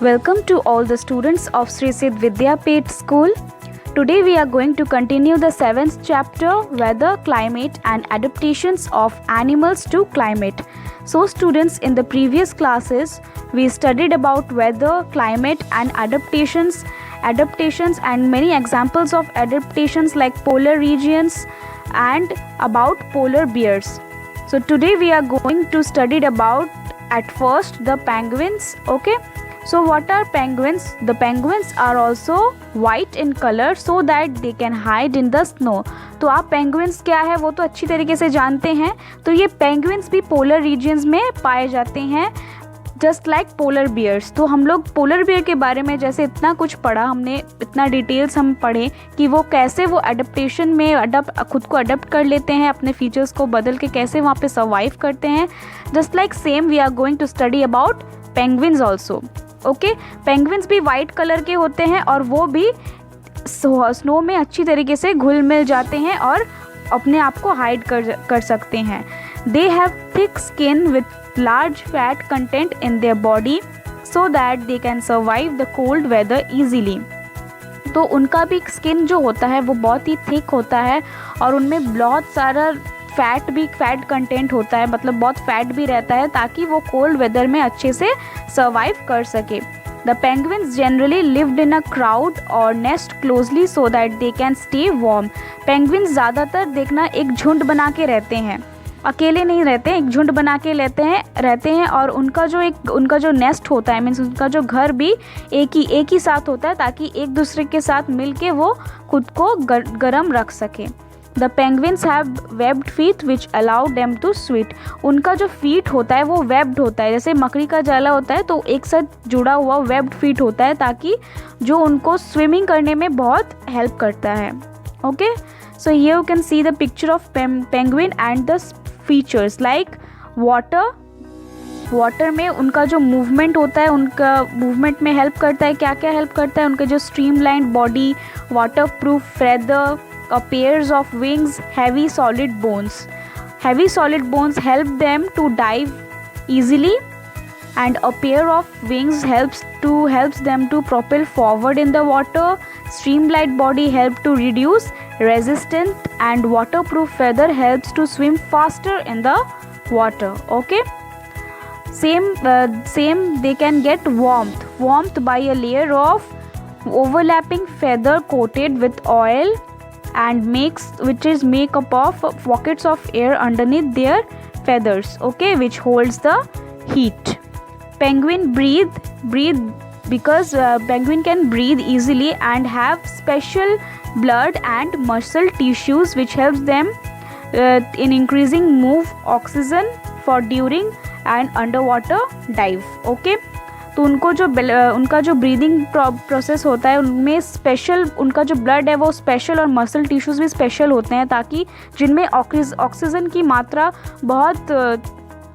Welcome to all the students of Sri Siddh Vidyapeth School. Today we are going to continue the 7th chapter, Weather, Climate and Adaptations of Animals to Climate. So students, in the previous classes we studied about weather, climate and adaptations and many examples of adaptations like polar regions and about polar bears. So today we are going to study about at first the penguins. Okay, so what are penguins? The penguins are also white in color so that they can hide in the snow. तो आप penguins क्या है वो तो अच्छी तरीके से जानते हैं. तो ये penguins भी polar regions में पाए जाते हैं जस्ट लाइक पोलर बियर्स. तो हम लोग पोलर बियर के बारे में जैसे इतना कुछ पढ़ा, हमने इतना डिटेल्स हम पढ़े कि वो कैसे वो अडेप्टेशन में खुद को अडेप्ट कर लेते हैं, अपने फीचर्स को बदल के कैसे वहाँ पे सर्वाइव करते हैं. Just like same we are going to study about penguins also. Okay, penguins भी वाइट कलर के होते हैं और वो भी स्नो में अच्छी तरीके से घुल मिल जाते हैं और अपने आप को हाइड कर सकते हैं. They have thick skin with large fat content in their body so that they can survive the cold weather easily. तो उनका भी स्किन जो होता है वो बहुत ही थिक होता है और उनमें बहुत सारा फैट कंटेंट होता है, मतलब बहुत फैट भी रहता है ताकि वो कोल्ड वेदर में अच्छे से सर्वाइव कर सके. The penguins generally lived in a crowd or nest closely so that they can stay warm. Penguins ज़्यादातर देखना एक झुंड बना के रहते हैं, अकेले नहीं रहते, एक झुंड बना के रहते हैं और उनका जो नेस्ट होता है, मीन्स उनका जो घर भी एक ही साथ होता है ताकि एक दूसरे के साथ मिलके वो खुद को गर्म रख सके. The penguins have webbed feet which allow them to swim. उनका जो फीट होता है वो वेब्ड होता है, जैसे मकड़ी का जाला होता है तो एक साथ जुड़ा हुआ वेब्ड फीट होता है ताकि जो उनको स्विमिंग करने में बहुत हेल्प करता है. Okay, so here you can see the picture of penguin and the features like water में उनका जो मूवमेंट होता है, उनका मूवमेंट में हेल्प करता है. क्या क्या हेल्प करता है? उनका जो streamlined body, water proof feather, pairs of wings, heavy solid bones help them to dive easily and a pair of wings helps them to propel forward in the water. Streamlined body help to reduce resistance and waterproof feather helps to swim faster in the water. Okay, same they can get warmth by a layer of overlapping feather coated with oil and which is make up of pockets of air underneath their feathers, okay, which holds the heat. Penguin breathe because penguin can breathe easily and have special blood and muscle tissues which helps them in increasing move oxygen for during an underwater dive. Okay, तो उनका जो breathing process होता है उनमें special, उनका जो blood है वो स्पेशल और मसल टिश्यूज़ भी स्पेशल होते हैं ताकि जिनमें ऑक्सीजन की मात्रा बहुत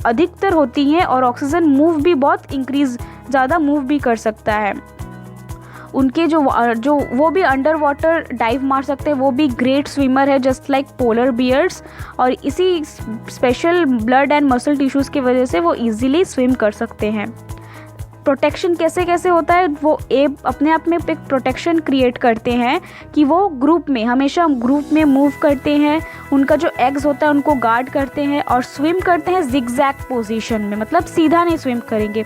अधिकतर होती है और ऑक्सीजन मूव भी बहुत ज़्यादा मूव भी कर सकता है. उनके जो वो भी अंडर वाटर डाइव मार सकते हैं, वो भी ग्रेट स्विमर है जस्ट लाइक पोलर बियर्स, और इसी special blood and muscle tissues की वजह से वो ईजिली स्विम कर सकते हैं. प्रोटेक्शन कैसे होता है? वो अपने आप में एक प्रोटेक्शन क्रिएट करते हैं कि वो हमेशा ग्रुप में मूव करते हैं. उनका जो एग्स होता है उनको गार्ड करते हैं और स्विम करते हैं जिगजैग पोजीशन में, मतलब सीधा नहीं स्विम करेंगे.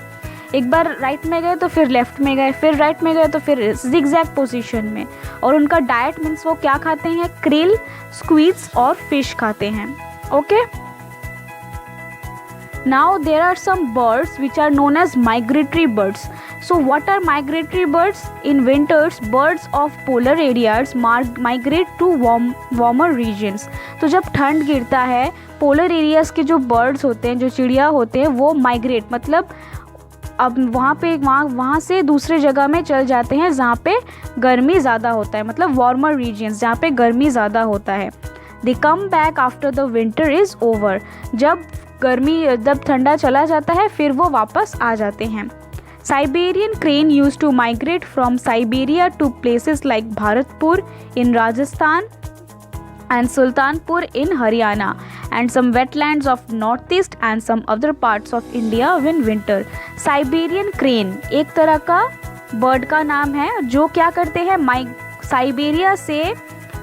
एक बार राइट में गए तो फिर लेफ्ट में गए, फिर राइट में गए तो फिर जिगजैग पोजीशन में. और उनका डाइट मीन्स वो क्या खाते हैं? क्रिल, स्क्वीड्स और फिश खाते हैं. Okay, now there are some birds which are known as migratory birds. So what are migratory birds? In winters birds of polar areas migrate to warmer regions. तो जब ठंड गिरता है पोलर एरियाज के जो बर्ड्स होते हैं, जो चिड़िया होते हैं, वो माइग्रेट मतलब अब वहाँ से दूसरे जगह में चल जाते हैं जहाँ पे गर्मी ज़्यादा होता है, मतलब वार्मर रीजन्स जहाँ पे गर्मी ज़्यादा होता है. They come back after the winter is over. जब ठंडा चला जाता है फिर वो वापस आ जाते हैं. Siberian crane used to migrate from Siberia to places like Bharatpur in Rajasthan and Sultanpur in Haryana and some wetlands of northeast and some other parts of India in winter. Siberian crane एक तरह का bird का नाम है जो क्या करते हैं, साइबेरिया से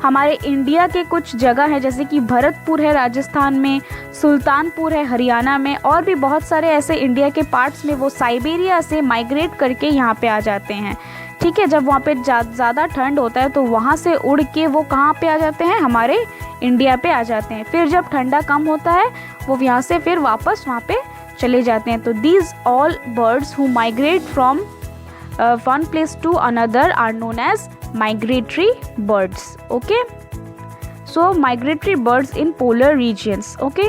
हमारे इंडिया के कुछ जगह है जैसे कि भरतपुर है राजस्थान में, सुल्तानपुर है हरियाणा में, और भी बहुत सारे ऐसे इंडिया के पार्ट्स में वो साइबेरिया से माइग्रेट करके यहाँ पे आ जाते हैं। ठीक है, जब वहाँ पे ज़्यादा ठंड होता है तो वहाँ से उड़ के वो कहाँ पे आ जाते हैं, हमारे इंडिया पे आ जाते हैं। फिर जब ठंडा कम होता है वो यहाँ से फिर वापस वहाँ पे चले जाते हैं। तो these all birds who migrate from one place to another are known as migratory birds. Okay, so migratory birds in polar regions. Okay,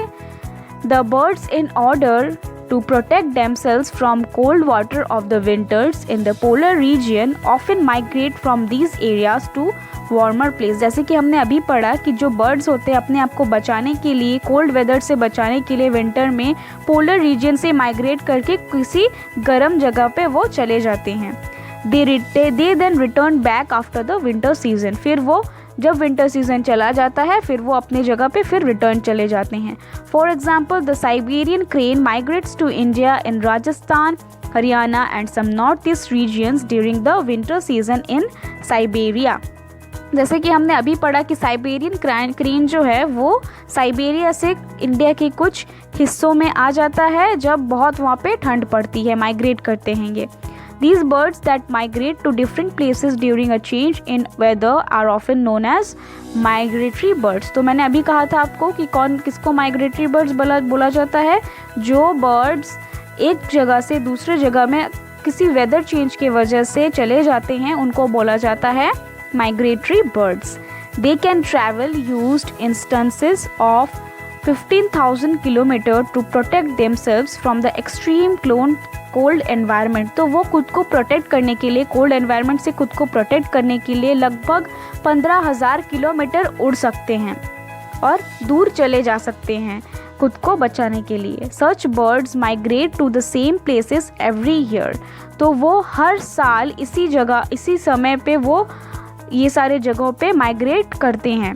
the birds, in order to protect themselves from cold water of the winters in the polar region, often migrate from these areas to warmer place. जैसे कि हमने अभी पढ़ा कि जो birds होते हैं अपने आप को बचाने के लिए, कोल्ड वेदर से बचाने के लिए विंटर में पोलर रीजन से माइग्रेट करके किसी गर्म जगह पे वो चले जाते हैं। They then return back after the winter season. फिर वो जब विंटर सीजन चला जाता है फिर वो अपने जगह पे फिर रिटर्न चले जाते हैं। For example the Siberian crane migrates to India in Rajasthan, Haryana and some north east regions during the winter season in Siberia. जैसे कि हमने अभी पढ़ा कि साइबेरियन क्रेन जो है वो साइबेरिया से इंडिया के कुछ हिस्सों में आ जाता है जब बहुत वहाँ पे ठंड पड़ती है, माइग्रेट करते हैं ये। These birds that migrate to different places during a change in weather are often known as migratory birds. तो मैंने अभी कहा था आपको कि कौन किसको migratory birds बोला जाता है, जो birds एक जगह से दूसरे जगह में किसी वेदर चेंज की वजह से चले जाते हैं उनको बोला जाता है migratory birds. They can travel used instances of 15,000 kilometers to protect themselves from the extreme cold environment. तो वो खुद को प्रोटेक्ट करने के लिए, कोल्ड एनवायरनमेंट से खुद को प्रोटेक्ट करने के लिए लगभग 15,000 किलोमीटर उड़ सकते हैं और दूर चले जा सकते हैं खुद को बचाने के लिए। Such birds migrate to the same places every year. तो वो हर साल इसी जगह इसी समय पे वो ये सारे जगहों पे माइग्रेट करते हैं।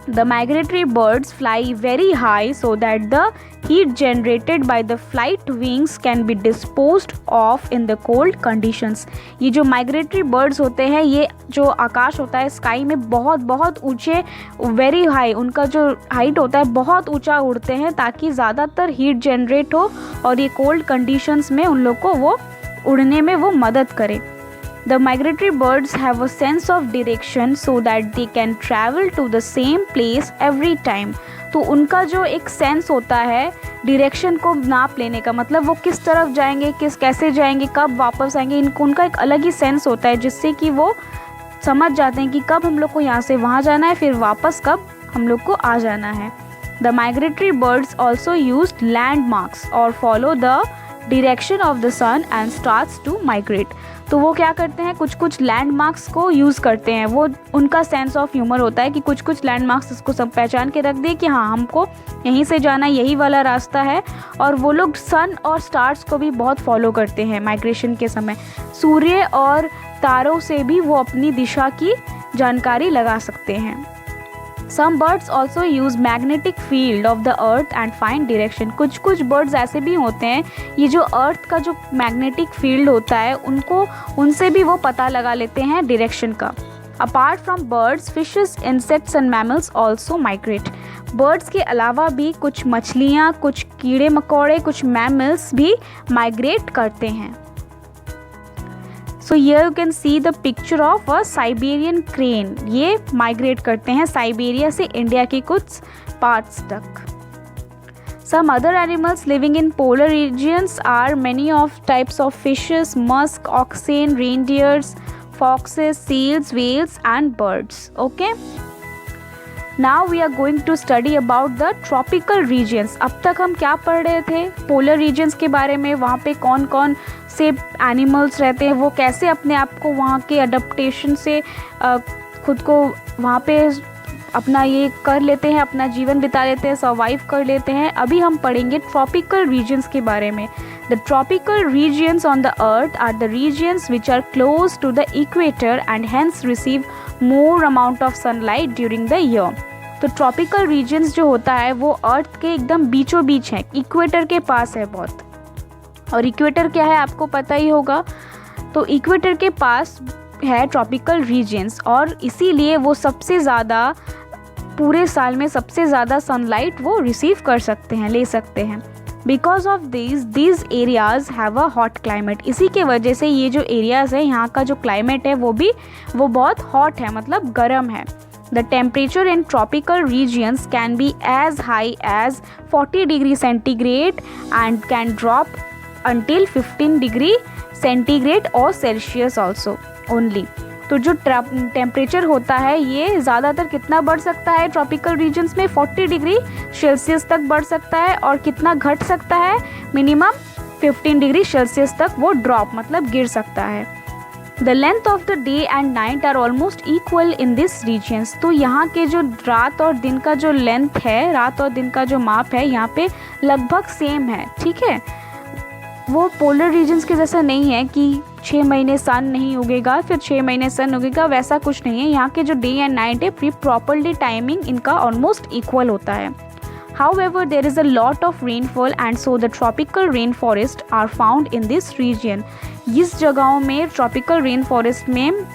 The migratory birds fly very high so that the heat generated by the flight wings can be disposed of in the cold conditions. ये जो migratory birds होते हैं, ये जो आकाश होता है स्काई में बहुत बहुत ऊंचे, वेरी हाई, उनका जो हाइट होता है बहुत ऊंचा उड़ते हैं ताकि ज़्यादातर हीट जनरेट हो और ये कोल्ड कंडीशंस में उन लोग को वो उड़ने में वो मदद करे। The migratory birds have a sense of direction so that they can travel to the same place every time. तो उनका जो एक सेंस होता है डायरेक्शन को नाप लेने का, मतलब वो किस तरफ जाएंगे, कैसे जाएंगे, कब वापस आएंगे, उनका एक अलग ही सेंस होता है जिससे कि वो समझ जाते हैं कि कब हम लोग को यहाँ से वहाँ जाना है, फिर वापस कब हम लोग को आ जाना है। The migratory birds also use landmarks or follow the direction of the sun and starts to migrate. तो वो क्या करते हैं, कुछ कुछ लैंडमार्क्स को यूज़ करते हैं। वो उनका सेंस ऑफ ह्यूमर होता है कि कुछ कुछ लैंडमार्क्स इसको सब पहचान के रख दे कि हाँ हमको यहीं से जाना, यही वाला रास्ता है। और वो लोग सन और स्टार्स को भी बहुत फॉलो करते हैं माइग्रेशन के समय। सूर्य और तारों से भी वो अपनी दिशा की जानकारी लगा सकते हैं। Some birds also use magnetic field of the earth and find direction. कुछ कुछ birds ऐसे भी होते हैं, ये जो अर्थ का जो मैग्नेटिक फील्ड होता है उनसे भी वो पता लगा लेते हैं डायरेक्शन का। Apart from birds, fishes, insects and mammals also migrate. Birds के अलावा भी कुछ मछलियाँ, कुछ कीड़े मकोड़े, कुछ mammals भी migrate करते हैं। So here you can see the picture of a Siberian crane. ये migrate करते हैं साइबेरिया से इंडिया के कुछ parts तक। Some other animals living in polar regions are many of types of fishes, musk, oxen, reindeers, foxes, seals, whales and birds. Okay. Now we are going to study about the tropical regions. अब तक हम क्या पढ़ रहे थे, polar regions के बारे में। वहाँ पे कौन कौन से एनिमल्स रहते हैं, वो कैसे अपने आप को वहाँ के अडप्टेशन से खुद को वहाँ पे अपना ये कर लेते हैं, अपना जीवन बिता लेते हैं, सर्वाइव कर लेते हैं। अभी हम पढ़ेंगे ट्रॉपिकल रीजन्स के बारे में। The tropical regions on the earth are the regions which are close to the equator and hence receive more amount of sunlight during the year. तो ट्रॉपिकल रीजन्स जो होता है वो अर्थ के एकदम बीचों बीच है, इक्वेटर के पास है बहुत, और इक्वेटर क्या है आपको पता ही होगा। तो इक्वेटर के पास है ट्रॉपिकल रीजन्स और इसीलिए वो सबसे ज़्यादा पूरे साल में सबसे ज़्यादा सनलाइट वो रिसीव कर सकते हैं, ले सकते हैं। Because of these areas have a hot climate, इसी के वजह से ये जो एरियाज़ है यहाँ का जो क्लाइमेट है वो बहुत हॉट है, मतलब गर्म है। The temperature in tropical regions can be as high as 40 degree centigrade and can drop until 15 degree centigrade और सेल्सियस ऑल्सो ओनली। तो जो टेम्परेचर होता है ये ज़्यादातर कितना बढ़ सकता है ट्रॉपिकल रीजन्स में, 40 डिग्री सेल्सियस तक बढ़ सकता है। और कितना घट सकता है, मिनिमम 15 डिग्री सेल्सियस तक वो ड्रॉप मतलब गिर सकता है। The length of the day and night are almost equal in this regions. तो यहाँ के जो रात और दिन का जो लेंथ है, रात और दिन का जो माप है यहाँ पे लगभग सेम है, ठीक है। वो पोलर रीजन्स के जैसा नहीं है कि 6 महीने सन नहीं उगेगा फिर 6 महीने सन उगेगा, वैसा कुछ नहीं है। यहाँ के जो डे एंड नाइट है प्रॉपरली टाइमिंग इनका ऑलमोस्ट इक्वल होता है। However, there is a lot of rainfall and so the tropical rainforest are found in this region. इस जगहों में ट्रॉपिकल रेन फॉरेस्ट में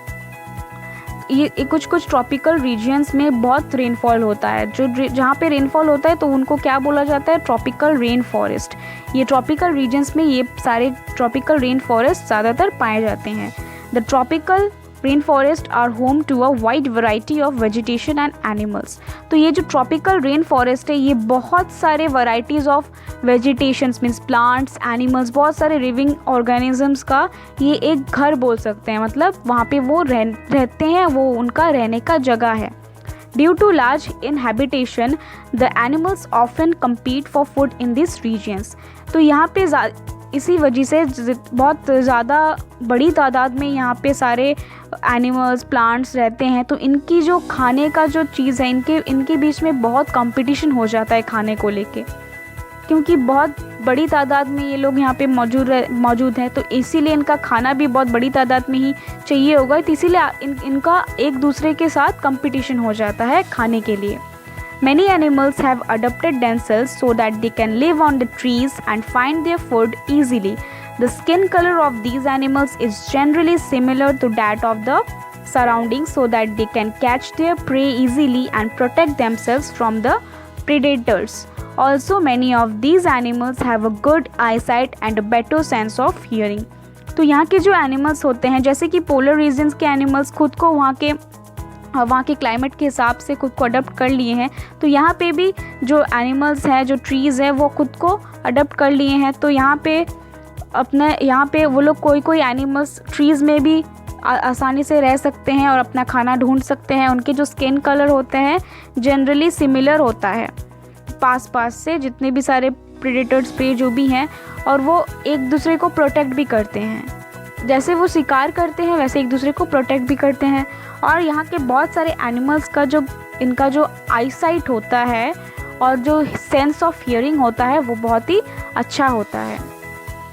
ये कुछ ट्रॉपिकल रीजन्स में बहुत रेनफॉल होता है। जो जहाँ पे रेनफॉल होता है तो उनको क्या बोला जाता है, ट्रॉपिकल रेन फॉरेस्ट। ये ट्रॉपिकल रीजन्स में ये सारे ट्रॉपिकल रेन फॉरेस्ट ज़्यादातर पाए जाते हैं। The tropical rain forest are home to a wide variety of vegetation and animals. तो ये जो ट्रॉपिकल रेन फॉरेस्ट है ये बहुत सारे varieties of vegetations means plants, animals, बहुत सारे लिविंग ऑर्गेनिजम्स का ये एक घर बोल सकते हैं, मतलब वहाँ पे वो रहते हैं, वो उनका रहने का जगह है। Due to large inhabitation the animals often compete for food in this regions. तो यहाँ पे इसी वजह से बहुत ज़्यादा बड़ी तादाद में यहाँ पे सारे एनिमल्स, प्लांट्स रहते हैं। तो इनकी जो खाने का जो चीज़ है इनके बीच में बहुत कंपटीशन हो जाता है खाने को लेके, क्योंकि बहुत बड़ी तादाद में ये लोग यहाँ पे मौजूद हैं। तो इसीलिए इनका खाना भी बहुत बड़ी तादाद में ही चाहिए होगा, तो इसीलिए इनका एक दूसरे के साथ कंपटीशन हो जाता है खाने के लिए। Many animals have adapted themselves so that they can live on the trees and find their food easily. The skin color of these animals is generally similar to that of the surroundings so that they can catch their prey easily and protect themselves from the predators. Also, many of these animals have a good eyesight and a better sense of hearing. तो यहाँ के जो animals होते हैं, जैसे कि polar regions के animals खुद को वहाँ के क्लाइमेट के हिसाब से खुद को अडप्ट कर लिए हैं, तो यहाँ पे भी जो एनिमल्स हैं, जो ट्रीज़ है, वो खुद को अडप्ट कर लिए हैं। तो यहाँ पे वो लोग कोई एनिमल्स ट्रीज़ में भी आसानी से रह सकते हैं और अपना खाना ढूंढ सकते हैं। उनके जो स्किन कलर होते हैं जनरली सिमिलर होता है पास से जितने भी सारे प्रेडेटर्स, प्रे जो भी हैं, और वो एक दूसरे को प्रोटेक्ट भी करते हैं। जैसे वो शिकार करते हैं वैसे एक दूसरे को प्रोटेक्ट भी करते हैं। और यहाँ के बहुत सारे एनिमल्स का इनका जो आईसाइट होता है और जो सेंस ऑफ हियरिंग होता है वो बहुत ही अच्छा होता है।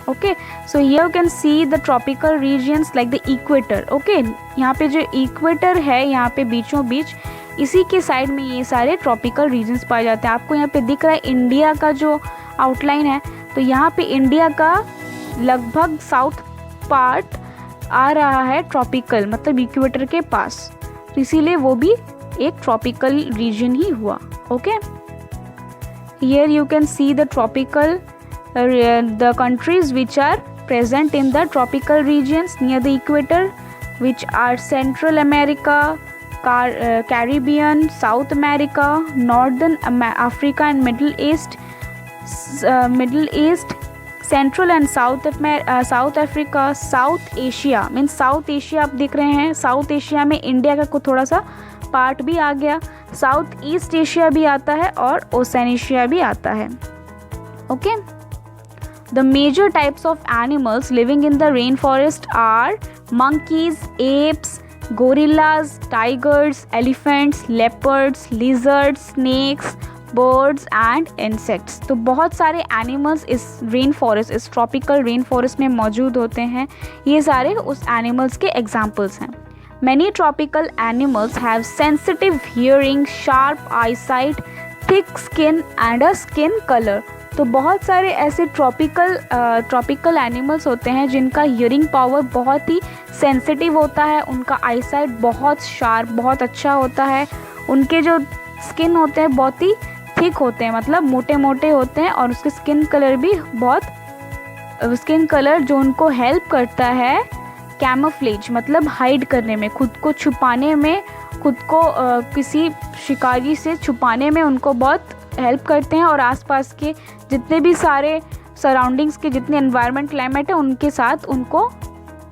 Okay, so here you can see the tropical regions like the equator. Okay, यहाँ पे जो इक्वेटर है यहाँ पे बीचों बीच इसी के साइड में ये सारे ट्रॉपिकल रीजन्स पाए जाते हैं। आपको यहाँ पे दिख रहा है इंडिया का जो आउटलाइन है, तो यहाँ पे इंडिया का लगभग साउथ पार्ट आ रहा है ट्रॉपिकल, मतलब इक्वेटर के पास, तो इसीलिए वो भी एक ट्रॉपिकल रीजन ही हुआ। Okay, here you can see the tropical the countries which are present in the tropical regions near the equator which are Central America, Caribbean, South America, northern Africa and Middle East, Central and South Africa, South Asia means South Asia आप देख रहे हैं। South Asia में India का थोड़ा सा part भी आ गया, साउथ ईस्ट एशिया भी आता है और ओसेनेशिया भी आता है। Okay, the major types of animals living in the rain forest are monkeys, apes, gorillas, tigers, elephants, leopards, lizards, snakes, birds and insects। तो बहुत सारे एनिमल्स इस रेन फॉरेस्ट, इस ट्रॉपिकल रेन फॉरेस्ट में मौजूद होते हैं। ये सारे उस एनिमल्स के एग्जाम्पल्स हैं। Many tropical animals have sensitive hearing, sharp eyesight, thick skin and a skin color। तो बहुत सारे ऐसे ट्रॉपिकल एनिमल्स होते हैं जिनका हियरिंग पावर बहुत ही सेंसिटिव होता है, उनका आईसाइट बहुत शार्प, बहुत अच्छा होता है, उनके जो स्किन होते हैं बहुत ही थिक होते हैं, मतलब मोटे मोटे होते हैं, और उसके स्किन कलर भी बहुत, स्किन कलर जो उनको हेल्प करता है कैमोफ्लेज, मतलब हाइड करने में, खुद को छुपाने में, खुद को किसी शिकारी से छुपाने में उनको बहुत हेल्प करते हैं, और आसपास के जितने भी सारे सराउंडिंग्स के जितने एनवायरनमेंट क्लाइमेट है उनके साथ उनको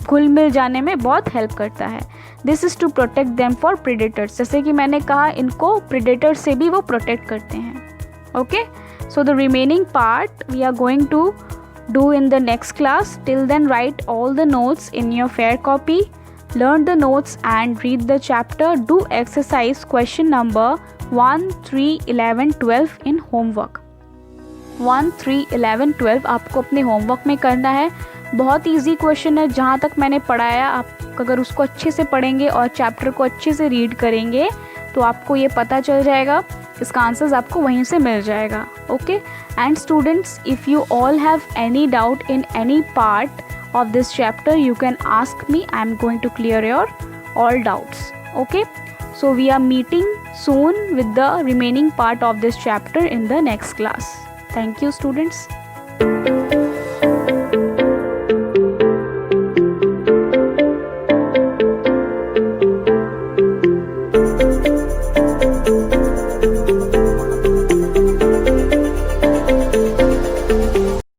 घुल मिल जाने में बहुत हेल्प करता है। This is to protect them for predators, जैसे कि मैंने कहा इनको प्रेडेटर से भी वो प्रोटेक्ट करते हैं। Okay, so the remaining part we are going to do in the next class. Till then, write all the notes in your fair copy, learn the notes and read the chapter. Do exercise question number 1, 3, 11, 12 in homework. 1, 3, 11, 12 आपको अपने homework में करना है। बहुत easy question है, जहाँ तक मैंने पढ़ाया आप अगर उसको अच्छे से पढ़ेंगे और चैप्टर को अच्छे से रीड करेंगे तो आपको ये पता चल जाएगा, इसका आंसर्स आपको वहीं से मिल जाएगा। Okay, and students, if you all have any doubt in any part of this chapter you can ask me. I am going to clear your all doubts. Okay, so we are meeting soon with the remaining part of this chapter in the next class. Thank you students.